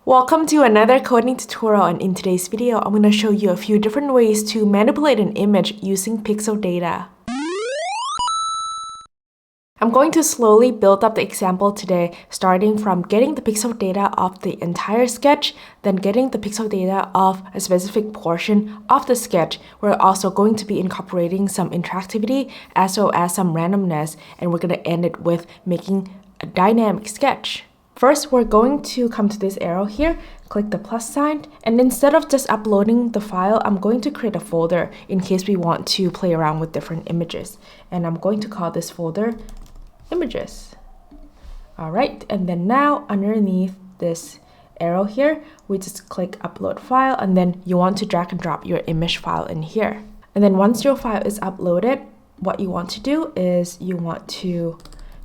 Welcome to another coding tutorial, and in today's video, I'm going to show you a few different ways to manipulate an image using pixel data. I'm going to slowly build up the example today, starting from getting the pixel data of the entire sketch, then getting the pixel data of a specific portion of the sketch. We're also going to be incorporating some interactivity as well as some randomness, and we're going to end it with making a dynamic sketch. First, we're going to come to this arrow here, click the plus sign, and instead of just uploading the file, I'm going to create a folder in case we want to play around with different images. And I'm going to call this folder images. All right, and then now underneath this arrow here, we just click upload file, and then you want to drag and drop your image file in here. And then once your file is uploaded, what you want to do is you want to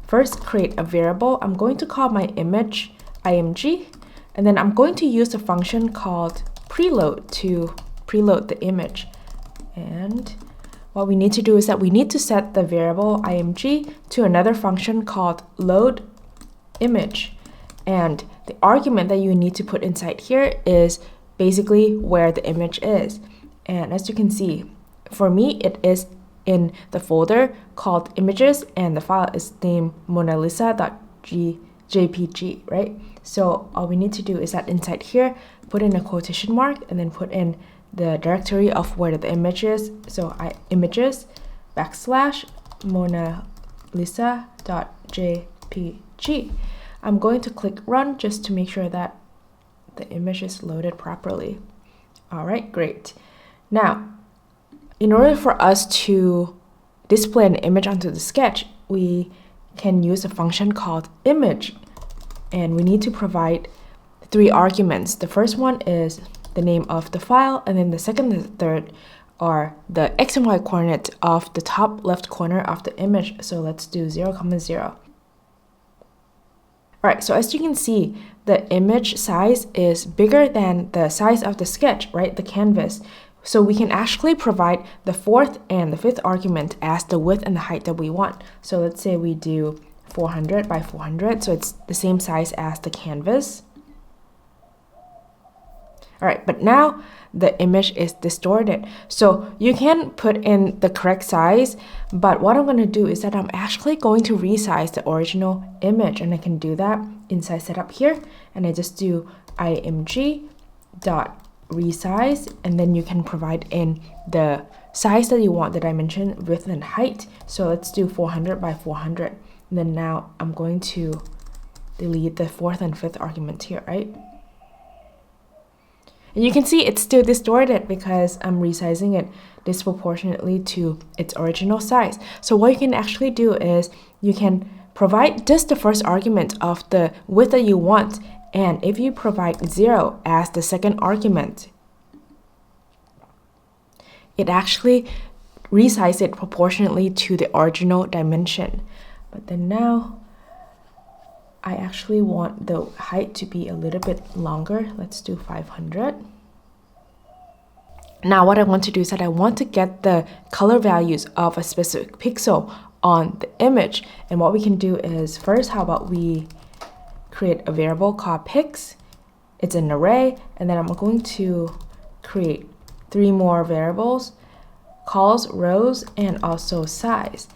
first create a variable. I'm going to call my image img, and then I'm going to use a function called preload to preload the image. And what we need to do is that we need to set the variable img to another function called load image. And the argument that you need to put inside here is basically where the image is. And as you can see, for me, it is in the folder called images, and the file is named monalisa.jpg, right? So all we need to do is that inside here, put in a quotation mark and then put in the directory of where the image is. So images / monalisa.jpg. I'm going to click run just to make sure that the image is loaded properly. All right, great. Now, in order for us to display an image onto the sketch, we can use a function called image, and we need to provide 3 arguments. The first one is the name of the file, and then the second and the third are the x and y coordinates of the top left corner of the image. So let's do 0, 0. All right, so as you can see, the image size is bigger than the size of the sketch, right? The canvas. So we can actually provide the 4th and the 5th argument as the width and the height that we want. So let's say we do 400 by 400, so it's the same size as the canvas. All right, but now the image is distorted. So you can put in the correct size, but what I'm going to do is that I'm actually going to resize the original image, and I can do that inside setup here, and I just do img.resize, and then you can provide in the size that you want, the dimension, width, and height. So let's do 400 by 400. And then now I'm going to delete the 4th and 5th argument here, right? And you can see it's still distorted because I'm resizing it disproportionately to its original size. So what you can actually do is you can provide just the first argument of the width that you want, and if you provide 0 as the second argument, it actually resizes it proportionately to the original dimension. But then now, I actually want the height to be a little bit longer. Let's do 500. Now what I want to do is that I want to get the color values of a specific pixel on the image. And what we can do is first, how about we create a variable called pix. It's an array, and then I'm going to create 3 more variables, calls, rows, and also size.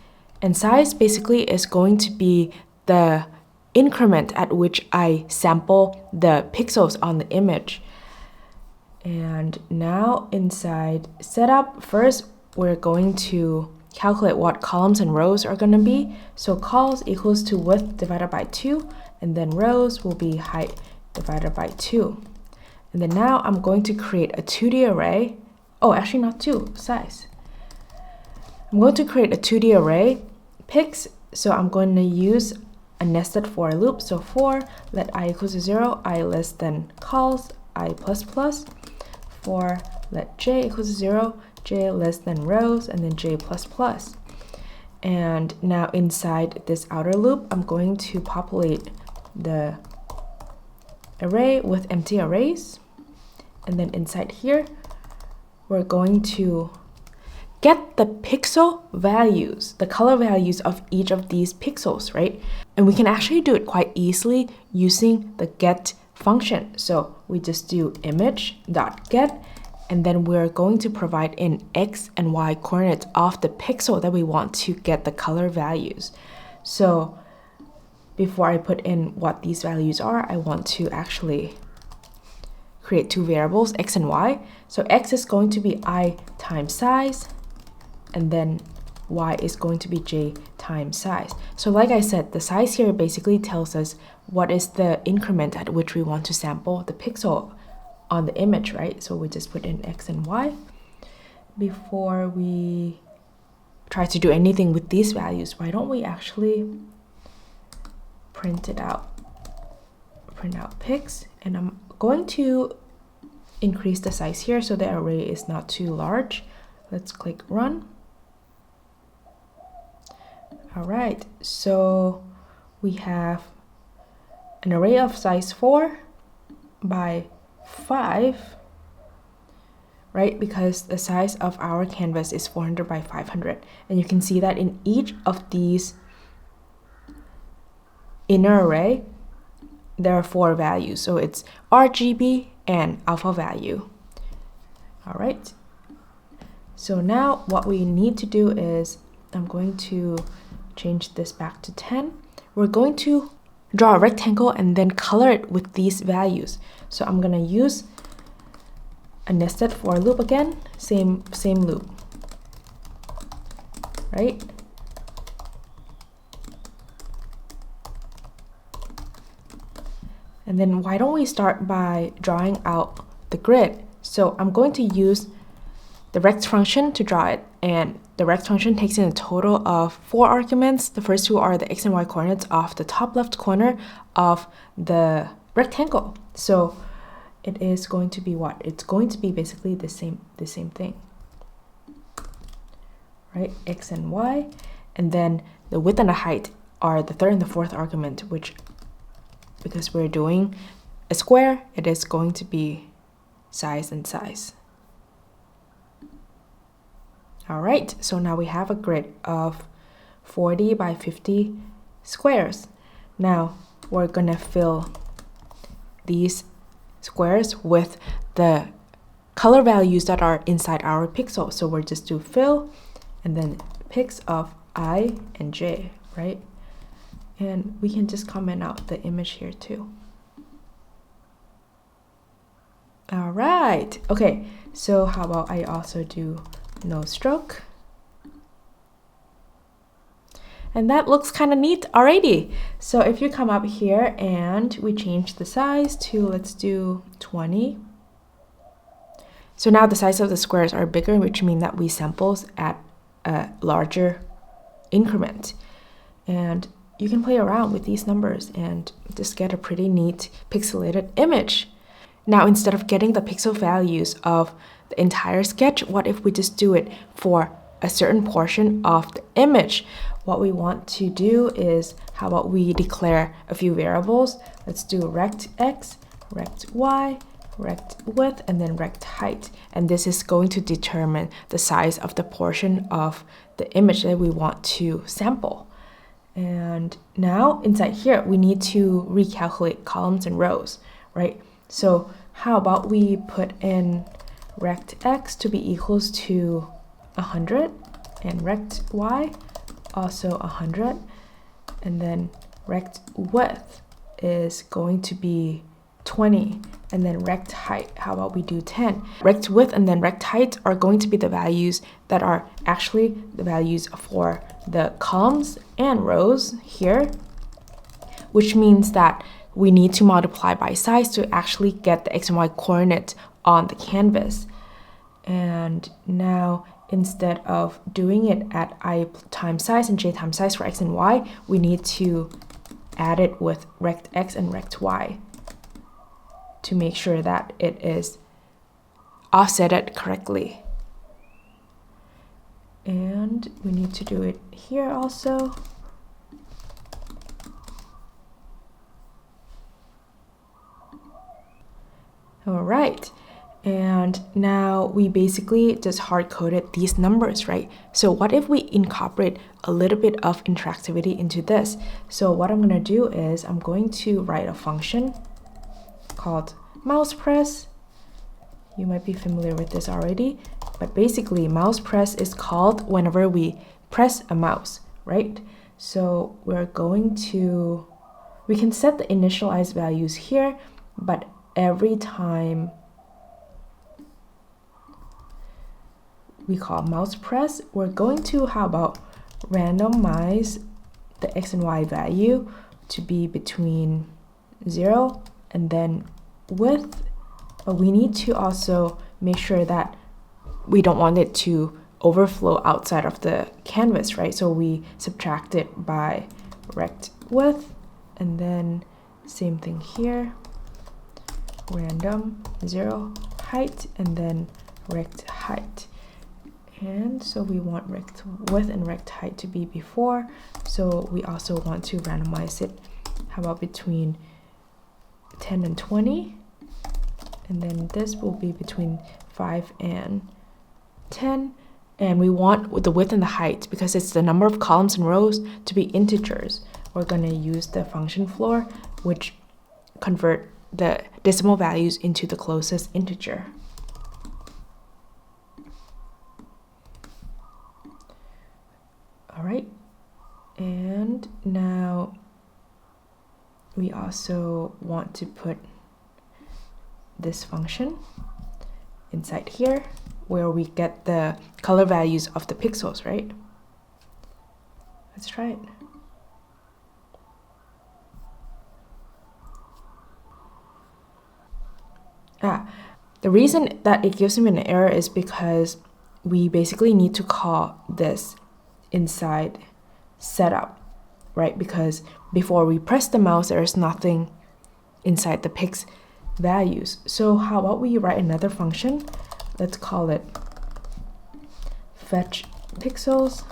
And size basically is going to be the increment at which I sample the pixels on the image. And now inside setup, first we're going to calculate what columns and rows are going to be. So calls equals to width divided by 2, and then rows will be height divided by 2. And then now I'm going to create a 2D array. Oh, actually not 2, size. I'm going to create a 2D array, pix. So I'm going to use a nested for loop. So for let I equals to 0, I less than calls, I plus plus. For let j equals to 0, j less than rows, and then j plus plus. And now inside this outer loop, I'm going to populate the array with empty arrays. And then inside here, we're going to get the pixel values, the color values of each of these pixels, right? And we can actually do it quite easily using the get function. So we just do image.get, and then we're going to provide in x and y coordinates of the pixel that we want to get the color values. So before I put in what these values are, I want to actually create two variables, x and y. So x is going to be I times size, and then y is going to be j times size. So like I said, the size here basically tells us what is the increment at which we want to sample the pixel on the image, right? So we just put in x and y. Before we try to do anything with these values, why don't we actually print it out? Print out pix, and I'm going to increase the size here so the array is not too large. Let's click run. All right, so we have an array of size 4 by 5, right? Because the size of our canvas is 400 by 500. And you can see that in each of these inner array, there are 4 values. So it's RGB and alpha value. All right. So now what we need to do is, I'm going to change this back to 10. We're going to draw a rectangle and then color it with these values. So I'm going to use a nested for loop again, same loop, right? And then why don't we start by drawing out the grid? So I'm going to use the rect function to draw it, and the rect function takes in a total of 4 arguments. The first 2 are the x and y coordinates of the top left corner of the rectangle. So it is going to be what? It's going to be basically the same thing, right? X and y, and then the width and the height are the 3rd and the 4th argument, which, because we're doing a square, it is going to be size and size. All right, so now we have a grid of 40 by 50 squares. Now we're gonna fill these squares with the color values that are inside our pixel. So we're just do fill and then pix of I and j, right? And we can just comment out the image here too. All right, okay, so how about I also do no stroke? And that looks kind of neat already. So if you come up here and we change the size to, let's do 20. So now the size of the squares are bigger, which means that we samples at a larger increment. And you can play around with these numbers and just get a pretty neat pixelated image. Now, instead of getting the pixel values of the entire sketch, what if we just do it for a certain portion of the image? What we want to do is, how about we declare a few variables? Let's do rect x, rect y, rect width, and then rect height. And this is going to determine the size of the portion of the image that we want to sample. And now inside here, we need to recalculate columns and rows, right? So how about we put in rect x to be equals to 100 and rect y also 100, and then rect width is going to be 20, and then rect height, how about we do 10? Rect width and then rect height are going to be the values that are actually the values for the columns and rows here, which means that we need to multiply by size to actually get the x and y coordinate on the canvas. And now, instead of doing it at I times size and j times size for x and y, we need to add it with rect x and rect y to make sure that it is offsetted correctly. And we need to do it here also. All right. And now we basically just hard-coded these numbers, right? So what if we incorporate a little bit of interactivity into this? So what I'm going to do is I'm going to write a function called mouse press. You might be familiar with this already, but basically mouse press is called whenever we press a mouse, right? So we can set the initialized values here, but every time we call mouse press, we're going to, how about, randomize the x and y value to be between 0 and then width, but we need to also make sure that we don't want it to overflow outside of the canvas, right? So we subtract it by rect width, and then same thing here, random 0 height, and then rect height. And so we want rect width and rect height to be before, so we also want to randomize it, how about between 10 and 20, and then this will be between 5 and 10, and we want the width and the height, because it's the number of columns and rows, to be integers. We're going to use the function floor, which convert the decimal values into the closest integer. All right, and now we also want to put this function inside here where we get the color values of the pixels, right? Let's try it. The reason that it gives me an error is because we basically need to call this inside setup, right? Because before we press the mouse, there is nothing inside the pix values. So how about we write another function? Let's call it fetch pixels,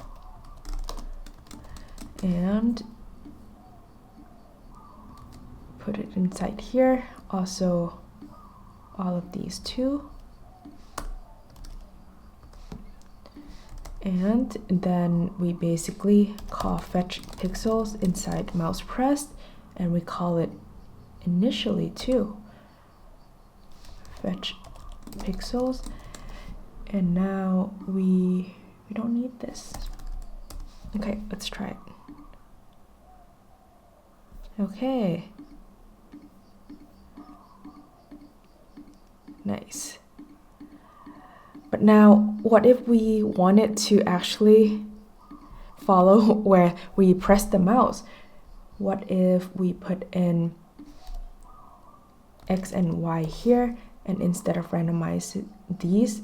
and put it inside here. Also all of these too. And then we basically call fetch pixels inside mouse pressed, and we call it initially too, fetch pixels. And now we don't need this. Okay, let's try it. Okay, nice. But now, what if we wanted to actually follow where we press the mouse? What if we put in x and y here, and instead of randomize these,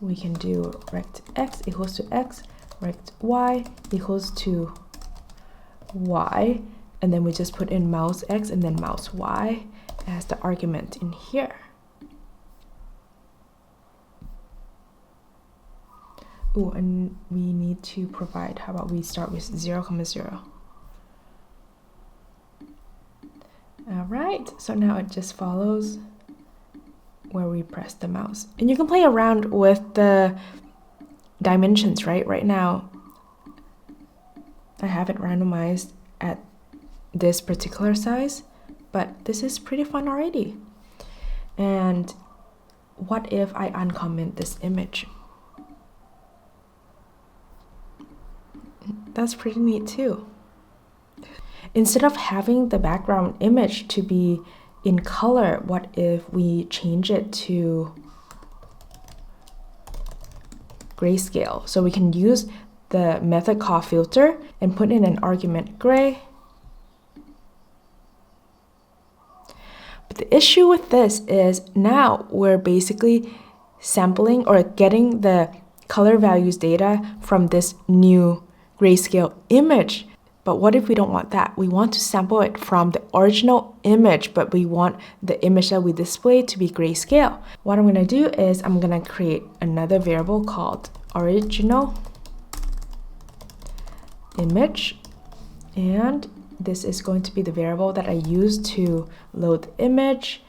we can do rect x equals to x, rect y equals to y, and then we just put in mouse x and then mouse y as the argument in here. Oh, and we need to provide, how about we start with 0, 0. All right, so now it just follows where we press the mouse. And you can play around with the dimensions, right? Right now, I have it randomized at this particular size, but this is pretty fun already. And what if I uncomment this image? That's pretty neat too. Instead of having the background image to be in color, what if we change it to grayscale? So we can use the method called filter and put in an argument gray. But the issue with this is now we're basically sampling or getting the color values data from this new grayscale image. But what if we don't want that? We want to sample it from the original image, but we want the image that we display to be grayscale. What I'm going to do is I'm going to create another variable called original image, and this is going to be the variable that I use to load the image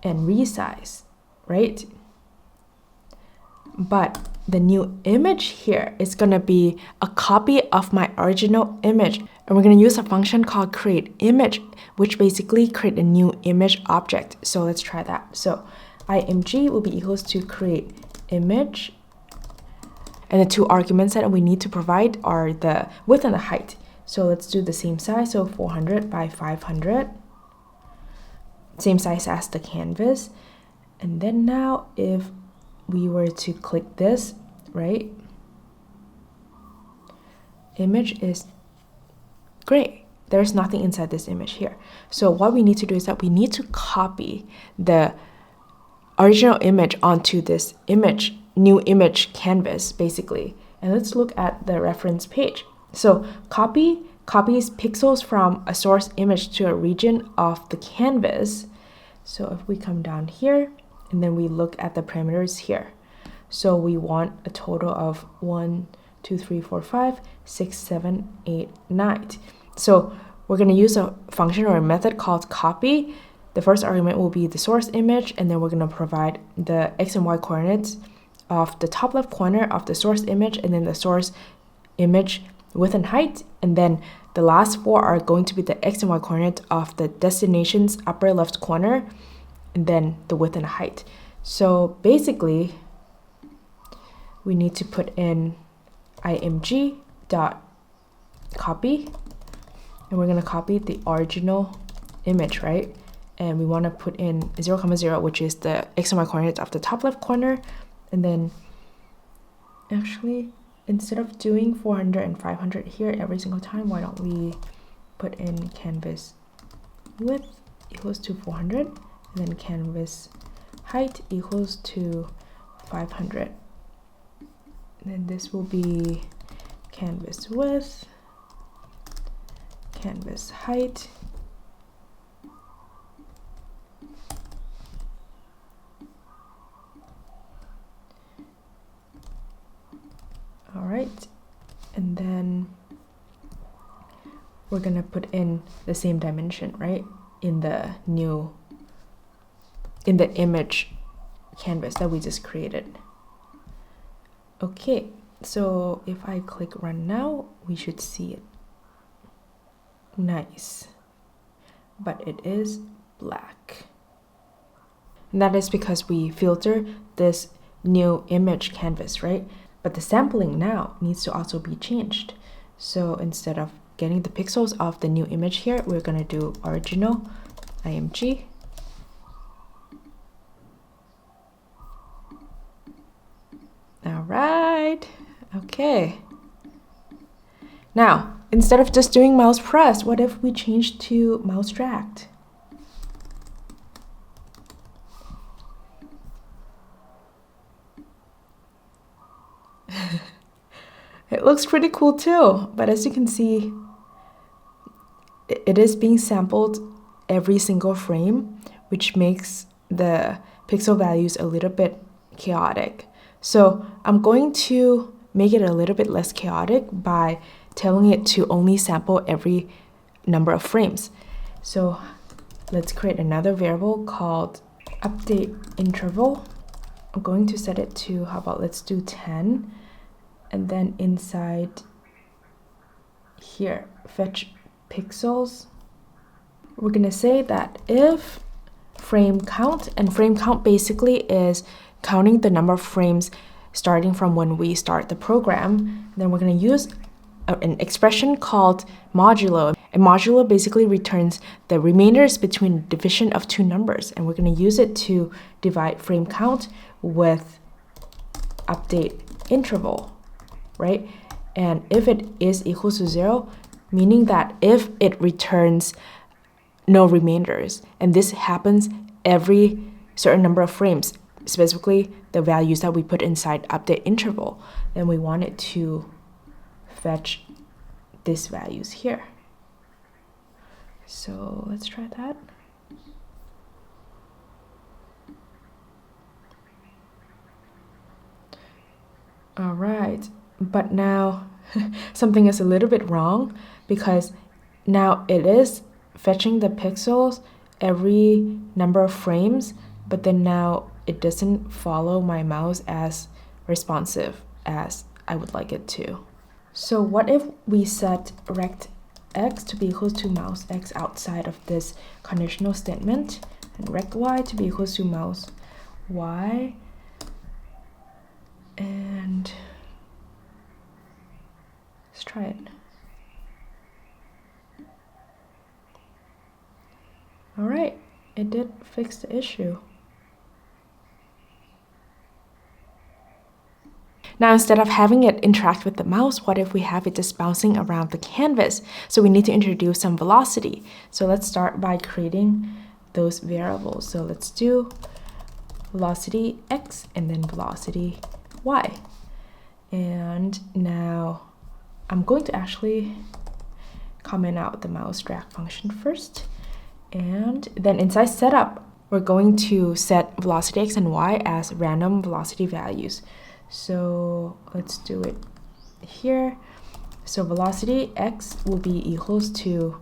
and resize, right? But the new image here is going to be a copy of my original image. And we're going to use a function called createImage, which basically create a new image object. So let's try that. So img will be equals to createImage. And the two arguments that we need to provide are the width and the height. So let's do the same size, so 400 by 500. Same size as the canvas. And then now if we were to click this, right? Image is gray. There's nothing inside this image here. So what we need to do is that we need to copy the original image onto this image, new image canvas, basically. And let's look at the reference page. So copies pixels from a source image to a region of the canvas. So if we come down here, and then we look at the parameters here. So we want a total of 1, 2, 3, 4, 5, 6, 7, 8, 9. So we're going to use a function or a method called copy. The first argument will be the source image, and then we're going to provide the x and y coordinates of the top left corner of the source image, and then the source image width and height. And then the last four are going to be the x and y coordinates of the destination's upper left corner, and then the width and height. So basically, we need to put in img dot copy, and we're going to copy the original image, right? And we want to put in 0, 0, which is the x and y coordinates of the top left corner. And then actually, instead of doing 400 and 500 here every single time, why don't we put in canvas width equals to 400, and then canvas height equals to 500. And then this will be canvas width, canvas height, all right, and then we're gonna put in the same dimension, right, in the image canvas that we just created. Okay, so if I click run now, we should see it. Nice, but it is black. And that is because we filter this new image canvas, right? But the sampling now needs to also be changed. So instead of getting the pixels of the new image here, we're gonna do original img. All right, okay. Now, instead of just doing mouse press, what if we change to mouse dragged? It looks pretty cool too, but as you can see, it is being sampled every single frame, which makes the pixel values a little bit chaotic. So I'm going to make it a little bit less chaotic by telling it to only sample every number of frames. So let's create another variable called update interval. I'm going to set it to, how about let's do 10, and then inside here, fetch pixels. We're gonna say that if frame count, and frame count basically is counting the number of frames starting from when we start the program, then we're going to use an expression called modulo. And modulo basically returns the remainders between division of two numbers, and we're going to use it to divide frame count with update interval, right? And if it is equal to 0, meaning that if it returns no remainders, and this happens every certain number of frames, specifically the values that we put inside update interval, then we want it to fetch these values here. So let's try that. All right, but now something is a little bit wrong, because now it is fetching the pixels every number of frames, but then now it doesn't follow my mouse as responsive as I would like it to. So what if we set rect x to be equals to mouse x outside of this conditional statement, and rect y to be equals to mouse y, and let's try it. All right, it did fix the issue. Now, instead of having it interact with the mouse, what if we have it just bouncing around the canvas? So we need to introduce some velocity. So let's start by creating those variables. So let's do velocity x and then velocity y. And now I'm going to actually comment out the mouse drag function first. And then inside setup, we're going to set velocity x and y as random velocity values. So let's do it here. So velocity x will be equals to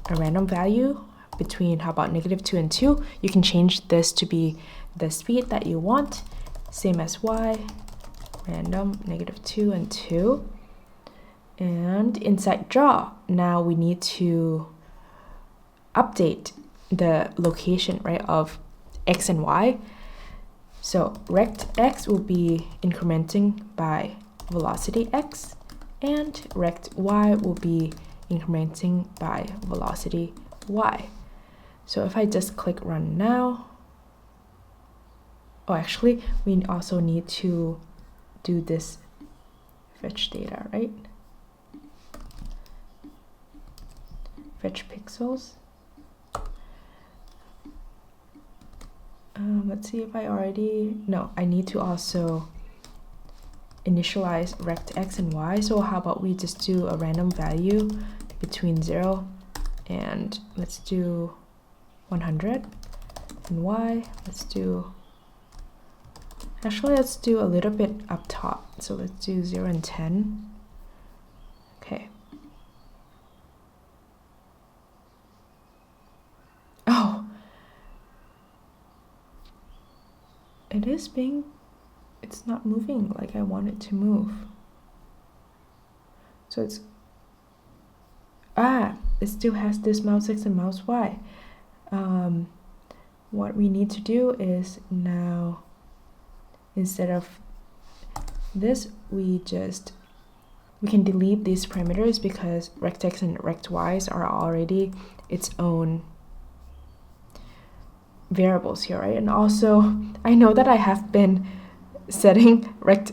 a random value between, how about -2 and 2. You can change this to be the speed that you want. Same as y, random -2 and 2. And inside draw, now we need to update the location, right, of x and y. So rect x will be incrementing by velocity x, and rect y will be incrementing by velocity y. So if I just click run now, oh, actually, we also need to do this fetch data, right? Fetch pixels. Let's see if I already, no, I need to also initialize rect x and y. So how about we just do a random value between 0 and let's do 100, and y, let's do, actually let's do a little bit up top. So let's do 0 and 10. Okay. Oh, it's not moving like I want it to move. So it still has this mouse x and mouse y. What we need to do is now, instead of this, we can delete these parameters because rect x and rect y's are already its own variables here, right? And also, I know that I have been setting rect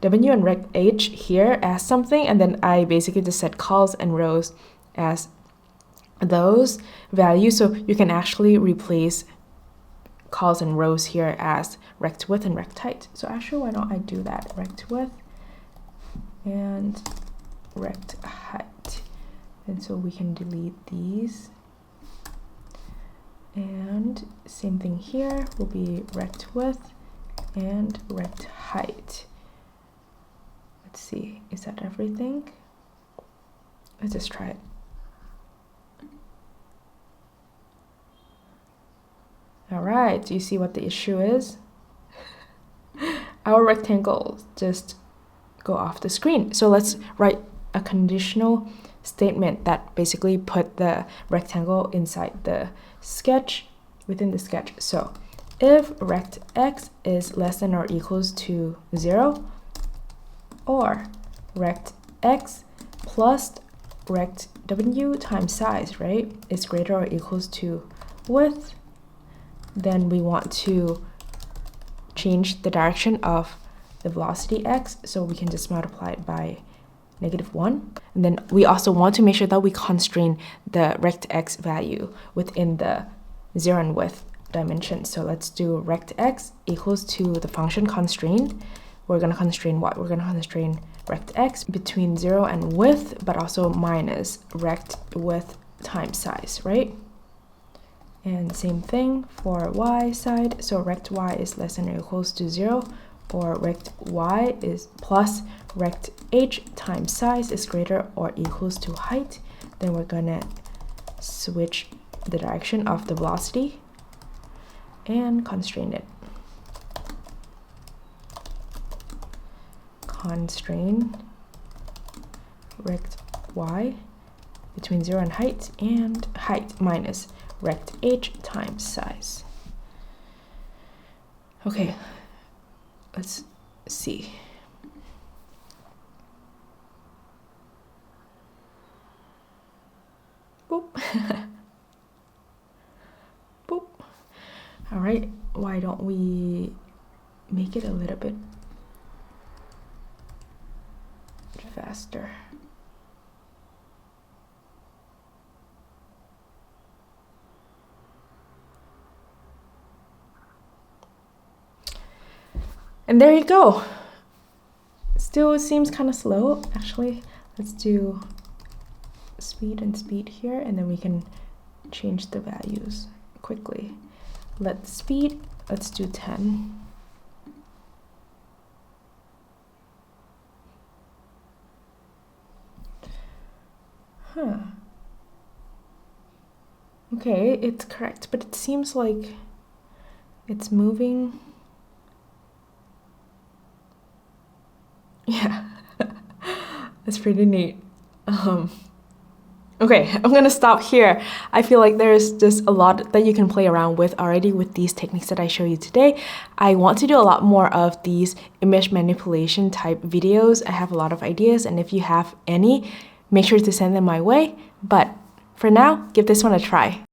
w and rect h here as something, and then I basically just set cols and rows as those values. So you can actually replace cols and rows here as rect width and rect height. So actually, why don't I do that? Rect width and rect height. And so we can delete these. And same thing here will be rect width and rect height. Let's see, is that everything? Let's just try it. All right, do you see what the issue is? Our rectangles just go off the screen. So let's write a conditional statement that basically put the rectangle inside the sketch, within the sketch. So if rect x is less than or equals to 0, or rect x plus rect w times size, right, is greater or equals to width, then we want to change the direction of the velocity x, so we can just multiply it by -1. And then we also want to make sure that we constrain the rect x value within the 0 and width dimension. So let's do rect x equals to the function constraint. We're going to constrain what? We're going to constrain rect x between 0 and width, but also minus rect width times size, right? And same thing for y side. So rect y is less than or equals to 0, or rect y is plus rect h times size is greater or equals to height. Then we're gonna switch the direction of the velocity and constrain it. constrain rect y between 0 and height minus rect h times size. Okay, let's see. Boop. Boop. All right, why don't we make it a little bit faster? And there you go. Still seems kind of slow. Actually, let's do speed and speed here, and then we can change the values quickly. Let's do 10. Huh. Okay, it's correct, but it seems like it's moving. Yeah, that's pretty neat. Okay, I'm gonna stop here. I feel like there's just a lot that you can play around with already with these techniques that I show you today. I want to do a lot more of these image manipulation type videos. I have a lot of ideas, and if you have any, make sure to send them my way. But for now, give this one a try.